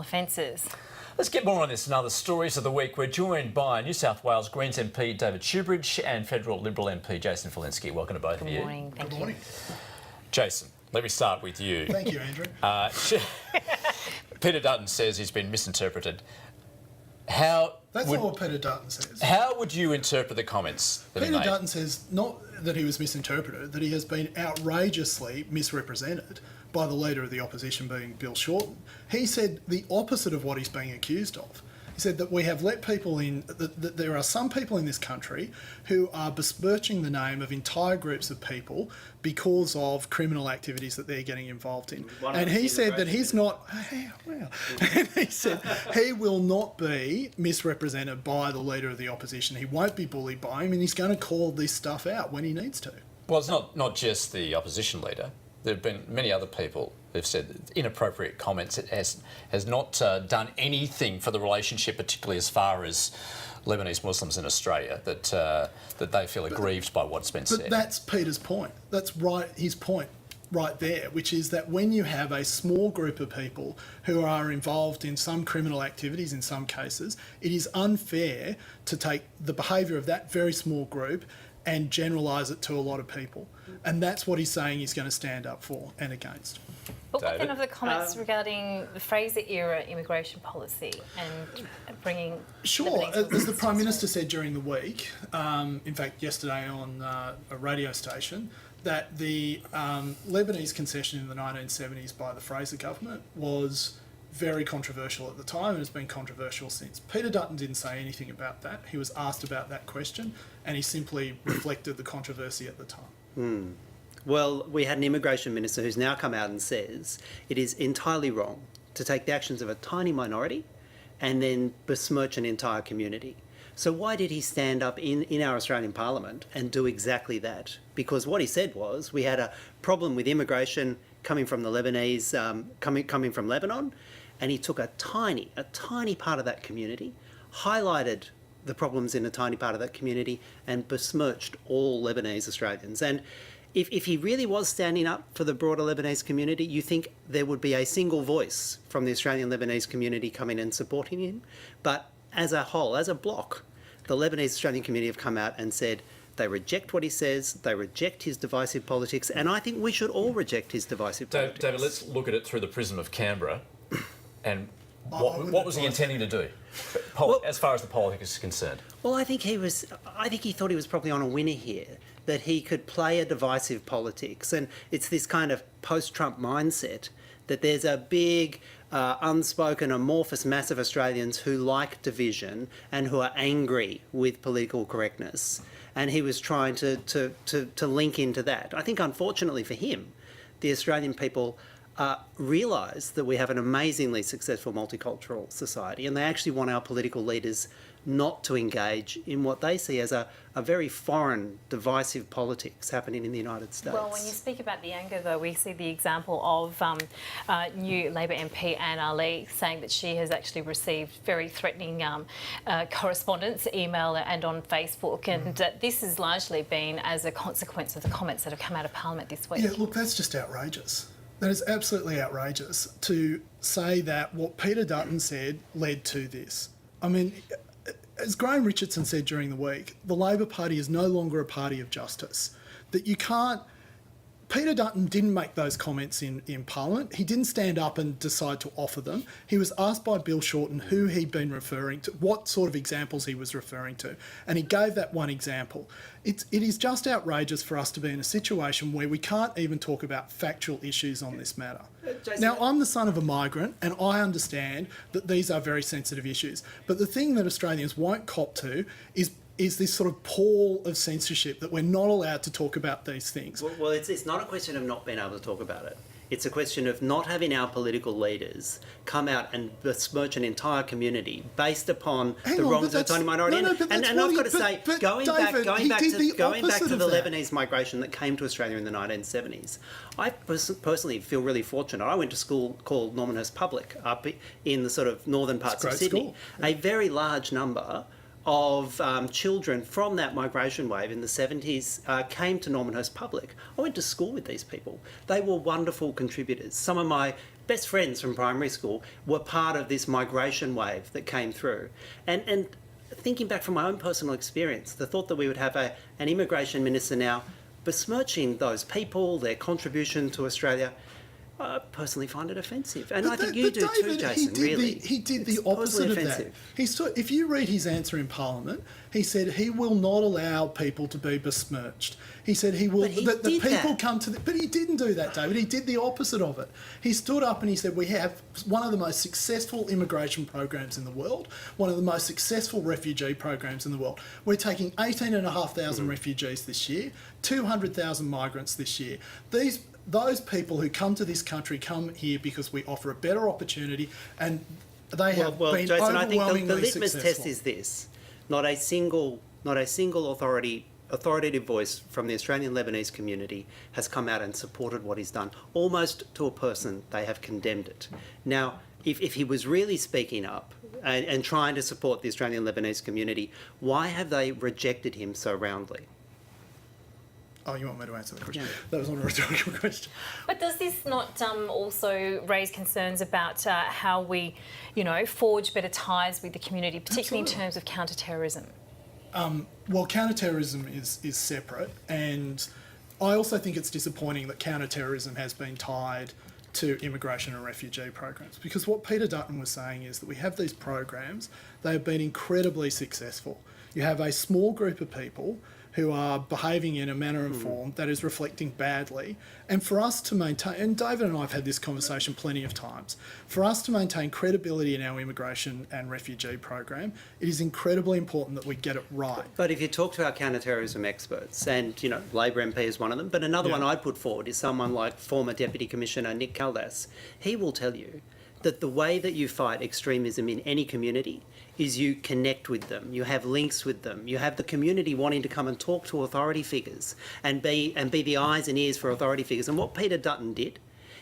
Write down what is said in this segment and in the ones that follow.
offences. Let's get more on this and other stories of the week. We're joined by New South Wales Greens MP David Shoebridge and Federal Liberal MP Jason Falinski. Welcome to both of you. Good morning, thank you. Jason, let me start with you. Thank you, Andrew. Peter Dutton says he's been misinterpreted. That's not what Peter Dutton says. How would you interpret the comments that Peter he made? Dutton says not that he was misinterpreted, that he has been outrageously misrepresented by the Leader of the Opposition, being Bill Shorten. He said the opposite of what he's being accused of. He said that we have let people in, that there are some people in this country who are besmirching the name of entire groups of people because of criminal activities that they're getting involved in. And he said that he's not, and he said he will not be misrepresented by the Leader of the Opposition. He won't be bullied by him, and he's going to call this stuff out when he needs to. Well, it's not just the opposition leader. There have been many other people who've said inappropriate comments. It has not done anything for the relationship, particularly as far as Lebanese Muslims in Australia, that they feel aggrieved by what's been said. But that's Peter's point. That's right, his point right there, which is that when you have a small group of people who are involved in some criminal activities in some cases, it is unfair to take the behaviour of that very small group and generalise it to a lot of people. And that's what he's saying he's going to stand up for and against. But what then of the comments regarding the Fraser-era immigration policy and bringing... Sure, as the Prime Minister said during the week, in fact yesterday on a radio station, that the Lebanese concession in the 1970s by the Fraser government was very controversial at the time and has been controversial since. Peter Dutton didn't say anything about that. He was asked about that question and he simply reflected the controversy at the time. Well, we had an immigration minister who's now come out and says it is entirely wrong to take the actions of a tiny minority and then besmirch an entire community. So why did he stand up in our Australian Parliament and do exactly that? Because what he said was we had a problem with immigration coming from the Lebanese, coming from Lebanon, and he took a tiny part of that community, highlighted the problems in a tiny part of that community and besmirched all Lebanese Australians. And if he really was standing up for the broader Lebanese community, you think there would be a single voice from the Australian Lebanese community coming and supporting him. But as a whole, as a bloc, the Lebanese Australian community have come out and said they reject what he says, they reject his divisive politics, and I think we should all reject his divisive politics. David, let's look at it through the prism of Canberra. And what was he intending to do, as far as the politics is concerned? Well, I think he thought he was probably on a winner here, that he could play a divisive politics. And it's this kind of post-Trump mindset that there's a big, unspoken, amorphous mass of Australians who like division and who are angry with political correctness. And he was trying to link into that. I think, unfortunately for him, the Australian people realise that we have an amazingly successful multicultural society, and they actually want our political leaders not to engage in what they see as a very foreign, divisive politics happening in the United States. Well, when you speak about the anger, though, we see the example of new Labor MP Anne Ali saying that she has actually received very threatening correspondence, email and on Facebook, and this has largely been as a consequence of the comments that have come out of Parliament this week. Yeah, look, that's just outrageous. That is absolutely outrageous to say that what Peter Dutton said led to this. I mean, as Graham Richardson said during the week, the Labor Party is no longer a party of justice. That you can't... Peter Dutton didn't make those comments in Parliament. He didn't stand up and decide to offer them. He was asked by Bill Shorten who he'd been referring to, what sort of examples he was referring to, and he gave that one example. It is just outrageous for us to be in a situation where we can't even talk about factual issues on this matter. Jason, now, I'm the son of a migrant, and I understand that these are very sensitive issues. But the thing that Australians won't cop to is this sort of pall of censorship that we're not allowed to talk about these things. Well, it's not a question of not being able to talk about it. It's a question of not having our political leaders come out and besmirch an entire community based upon the wrongs of a tiny minority. And I've got to say, going back to the Lebanese migration that came to Australia in the 1970s, I personally feel really fortunate. I went to school called Normanhurst Public up in the sort of northern parts of Sydney. Yeah. A very large number of children from that migration wave in the 70s came to Normanhurst Public. I went to school with these people. They were wonderful contributors. Some of my best friends from primary school were part of this migration wave that came through. And thinking back from my own personal experience, the thought that we would have an immigration minister now besmirching those people, their contribution to Australia, I personally find it offensive. And I think you do too, Jason, really. He did the opposite of that. If you read his answer in Parliament, he said he will not allow people to be besmirched. He said he will. But the people come to. But he didn't do that, David. He did the opposite of it. He stood up and he said, we have one of the most successful immigration programs in the world, one of the most successful refugee programs in the world. We're taking 18,500 refugees this year, 200,000 migrants this year. Those people who come to this country come here because we offer a better opportunity, and they have been Jason, I think overwhelmingly the litmus successful. test is this: not a single authoritative voice from the Australian Lebanese community has come out and supported what he's done. Almost to a person, they have condemned it. Now, if he was really speaking up and trying to support the Australian Lebanese community, why have they rejected him so roundly? Oh, you want me to answer the question? Yeah. That was not a rhetorical question. But does this not also raise concerns about how we, forge better ties with the community, particularly Absolutely. in terms of counter-terrorism? Well, counter-terrorism is separate, and I also think it's disappointing that counter-terrorism has been tied to immigration and refugee programs, because what Peter Dutton was saying is that we have these programs, they have been incredibly successful. You have a small group of people who are behaving in a manner and form that is reflecting badly. And for us to maintain, and David and I have had this conversation plenty of times, for us to maintain credibility in our immigration and refugee program, it is incredibly important that we get it right. But if you talk to our counter-terrorism experts, and, Labor MP is one of them, but another one I'd put forward is someone like former Deputy Commissioner Nick Caldas. He will tell you that the way that you fight extremism in any community is you connect with them, you have links with them, you have the community wanting to come and talk to authority figures and be the eyes and ears for authority figures. And what Peter Dutton did,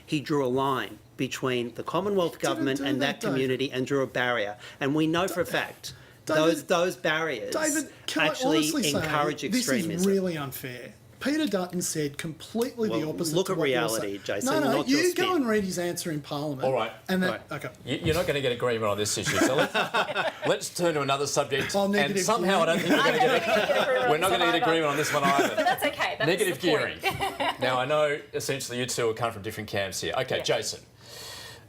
he drew a line between the Commonwealth government and that community and drew a barrier. And we know for a fact those barriers actually encourage extremism. This is really unfair. Peter Dutton said completely the opposite. Look to at what you're reality, saying. Jason. No, not your you spin. go and read his answer in Parliament. All right. And then, Right. okay. You're not going to get agreement on this issue, so let's turn to another subject. Oh, And negative somehow I don't think we're not going to get agreement on this one either. But that's okay. That's Negative the point. gearing. Now, I know essentially you two will come from different camps here. Okay, Yeah. Jason,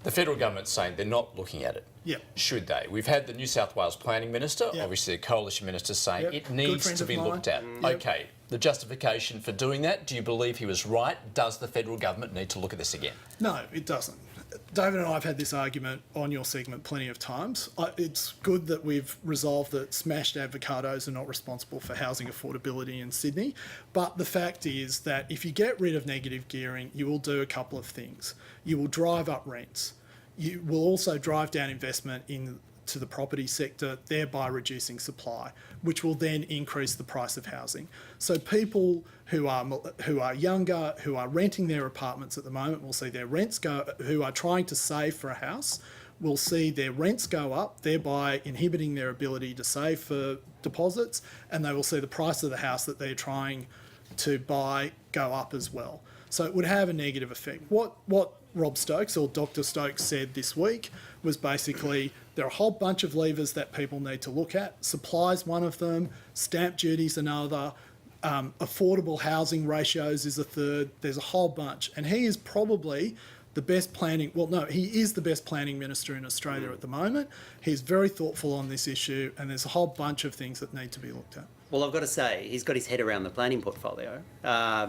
the federal government's saying they're not looking at it. Yep. Should they? We've had the New South Wales Planning Minister, Yep. obviously the Coalition Minister, saying Yep. it Good needs friend to of be mine. looked at. Yep. Okay, the justification for doing that, do you believe he was right? Does the federal government need to look at this again? No, it doesn't. David and I have had this argument on your segment plenty of times. It's good that we've resolved that smashed avocados are not responsible for housing affordability in Sydney. But the fact is that if you get rid of negative gearing, you will do a couple of things. You will drive up rents. You will also drive down investment into the property sector, thereby reducing supply, which will then increase the price of housing. So people who are younger, who are renting their apartments at the moment, will see their rents go, who are trying to save for a house, will see their rents go up, thereby inhibiting their ability to save for deposits, and they will see the price of the house that they're trying to buy go up as well. So it would have a negative effect. What Rob Stokes or Dr. Stokes said this week was basically there are a whole bunch of levers that people need to look at. Supply's one of them, stamp duty's another, affordable housing ratios is a third. There's a whole bunch. And he is probably the best planning, he is the best planning minister in Australia at the moment. He's very thoughtful on this issue, and there's a whole bunch of things that need to be looked at. Well, I've got to say, he's got his head around the planning portfolio.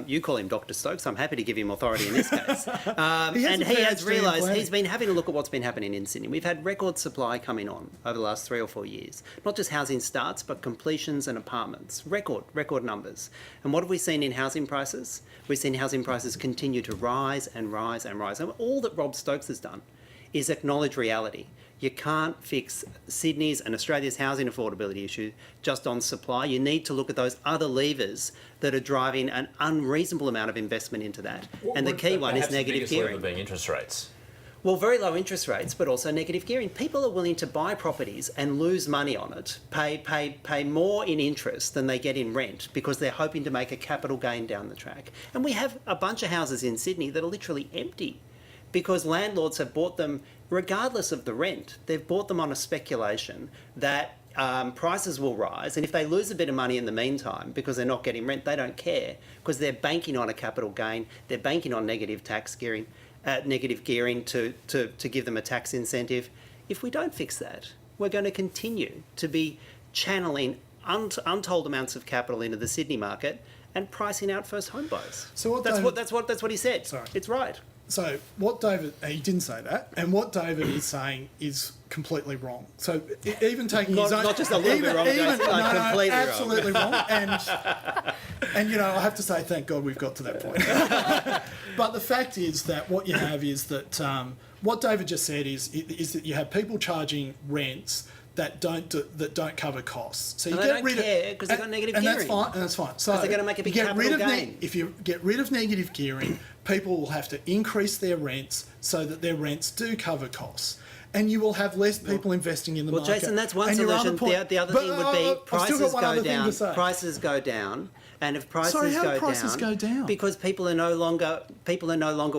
You call him Dr. Stokes. I'm happy to give him authority in this case. And he has realised he's been having a look at what's been happening in Sydney. We've had record supply coming on over the last 3 or 4 years. Not just housing starts, but completions and apartments. Record numbers. And what have we seen in housing prices? We've seen housing prices continue to rise and rise and rise. And all that Rob Stokes has done is acknowledge reality. You can't fix Sydney's and Australia's housing affordability issue just on supply. You need to look at those other levers that are driving an unreasonable amount of investment into that. And the key one is negative gearing. Being interest rates. Well, very low interest rates, but also negative gearing. People are willing to buy properties and lose money on it, pay more in interest than they get in rent because they're hoping to make a capital gain down the track. And we have a bunch of houses in Sydney that are literally empty because landlords have bought them regardless of the rent. They've bought them on a speculation that prices will rise, and if they lose a bit of money in the meantime because they're not getting rent, they don't care, because they're banking on a capital gain, they're banking on negative gearing to give them a tax incentive. If we don't fix that, we're going to continue to be channeling untold amounts of capital into the Sydney market and pricing out first home buyers. So that's what he said. Sorry. It's right. So what David, he didn't say that, and what David is saying is completely wrong. So even taking his own... Not just a little bit wrong, Jason, completely wrong. Absolutely wrong. And, you know, I have to say, thank God we've got to that point. But the fact is that what you have is that what David just said is that you have people charging rents that don't cover costs. So you get rid of because they've got negative gearing. And that's fine. So they're going to make a big capital gain. If you get rid of negative gearing, people will have to increase their rents so that their rents do cover costs. And you will have less people investing in the market. Well, Jason, that's one solution. The other thing would be prices go down. Prices go down. And if prices go down? Because people are no longer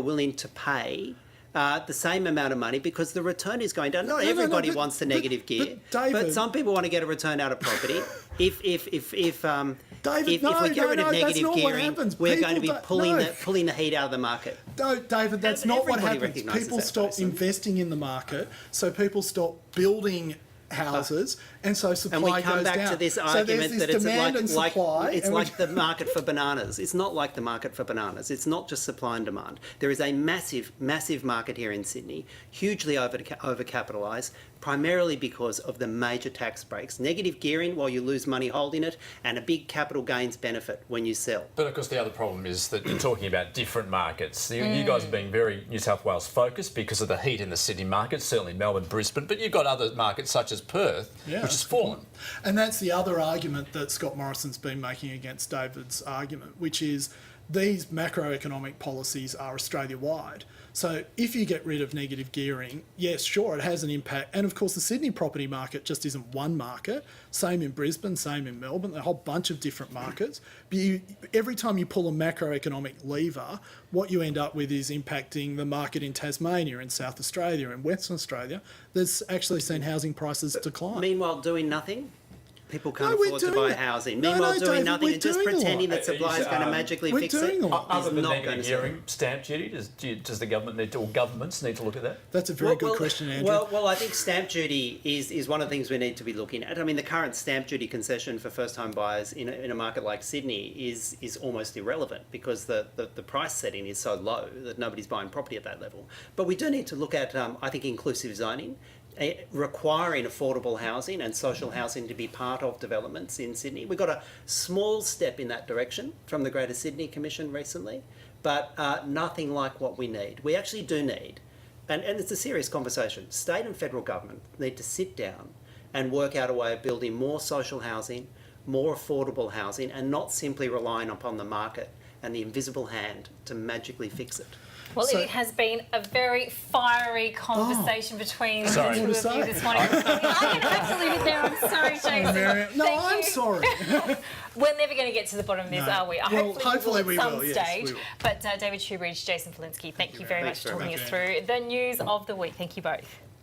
willing to pay the same amount of money because the return is going down. Not everybody wants the negative gear, but some people want to get a return out of property. If we get rid of negative gearing, we're going to be pulling the heat out of the market. No, David, that's not what happens. People stop investing in the market, so people stop building houses, and so supply goes down. And we come back to this argument that it's like the market for bananas. It's not like the market for bananas. It's not just supply and demand. There is a massive, massive market here in Sydney, hugely overcapitalised, primarily because of the major tax breaks. Negative gearing while you lose money holding it, and a big capital gains benefit when you sell. But of course the other problem is that you're talking about different markets. You guys are being very New South Wales focused because of the heat in the Sydney market, certainly Melbourne, Brisbane, but you've got other markets such as Perth, which has fallen. And that's the other argument that Scott Morrison's been making against David's argument, which is these macroeconomic policies are Australia-wide. So if you get rid of negative gearing, yes, sure, it has an impact. And of course, the Sydney property market just isn't one market. Same in Brisbane, same in Melbourne, a whole bunch of different markets. But every time you pull a macroeconomic lever, what you end up with is impacting the market in Tasmania, in South Australia, in Western Australia. That's actually seen housing prices decline. Meanwhile, doing nothing? People can't afford to buy housing. Meanwhile, doing nothing and just pretending that supply is going to magically fix it. Other than negative gearing, stamp duty, does the government need to, or governments need to look at that? That's a very good question, Andrew. Well, I think stamp duty is one of the things we need to be looking at. I mean, the current stamp duty concession for first-home buyers in a market like Sydney is almost irrelevant because the price setting is so low that nobody's buying property at that level. But we do need to look at, I think, inclusive zoning, requiring affordable housing and social housing to be part of developments in Sydney. We got a small step in that direction from the Greater Sydney Commission recently, but nothing like what we need. We actually do need, and it's a serious conversation, state and federal government need to sit down and work out a way of building more social housing, more affordable housing, and not simply relying upon the market and the invisible hand to magically fix it. Well, it has been a very fiery conversation between the two of you this morning. I'm going to have to leave it there. I'm sorry, Jason. No, I'm sorry. We're never going to get to the bottom of this, are we? Hopefully we will at some stage. Yes, we will. But David Shoebridge, Jason Falinski, thank you very much for talking us through the news of the week. Thank you both.